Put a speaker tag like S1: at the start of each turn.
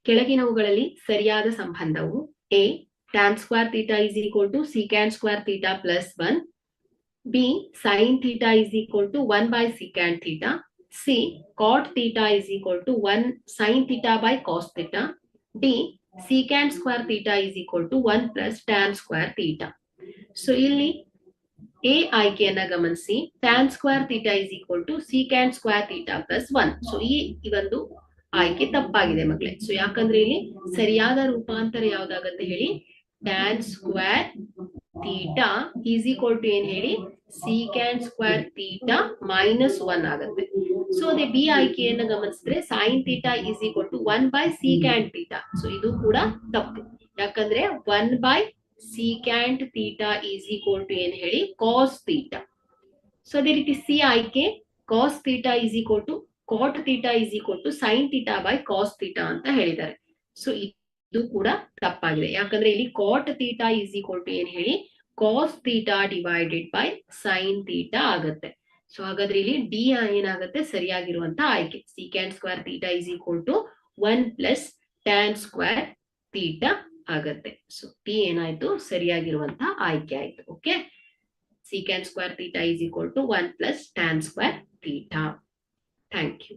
S1: ಕೆಳಗಿನವುಗಳಲ್ಲಿ ಸರಿಯಾದ ಸಂಬಂಧವು A tan square theta is equal to secant square theta plus 1, b sin theta is equal to 1 by secant theta, c cot theta is equal to 1 sin theta by cos theta, d secant square theta is equal to 1 plus tan square theta. So ಇಲ್ಲಿ A ಆಯ್ಕೆಯನ್ನ ಗಮನಿಸಿ, tan square theta is equal to secant square theta plus 1. So ಈ ಒಂದು ಆಯ್ಕೆ ತಪ್ಪಾಗಿದೆ ಮಕ್ಕಳೇ. So ಯಾಕಂದ್ರೆ ಇಲ್ಲಿ ಸರಿಯಾದ ರೂಪಾಂತರ ಯಾವ್ದಾಗತ್ತೆ ಹೇಳಿ, tan square theta is equal to ಏನ್ ಹೇಳಿ, secant square theta minus 1 ಆಗುತ್ತೆ. ಸೊ ಅದೇ ಬಿ ಆಯ್ಕೆಯನ್ನ ಗಮನಿಸಿದ್ರೆ sin theta is equal to 1 by secant theta. So ಇದು ಕೂಡ ತಪ್ಪು, ಯಾಕಂದ್ರೆ 1 by secant theta is equal to ಏನ್ ಹೇಳಿ, cos theta. ಸೊ ಅದೇ ರೀತಿ ಸಿ ಆಯ್ಕೆ cos theta is equal to cot theta is equal to sin theta by cos theta ಅಂತ ಹೇಳಿದ್ದಾರೆ. ಸೊ ಇದು ಕೂಡ ತಪ್ಪಾಗಿದೆ, ಯಾಕಂದ್ರೆ ಇಲ್ಲಿ cot theta is equal to ಏನ್ ಹೇಳಿ, cos theta divided by sin theta ಆಗುತ್ತೆ. ಸೊ ಹಾಗಾದ್ರೆ ಇಲ್ಲಿ ಡಿ ಏನಾಗುತ್ತೆ ಸರಿಯಾಗಿರುವಂತ ಆಯ್ಕೆ, secant square theta is equal to 1 plus tan square theta ಆಗತ್ತೆ. ಸೊ ಟಿ ಏನಾಯ್ತು ಸರಿಯಾಗಿರುವಂತ ಆಯ್ಕೆ ಆಯ್ತು. Okay, secant square theta is equal to 1 plus tan square theta. Thank you.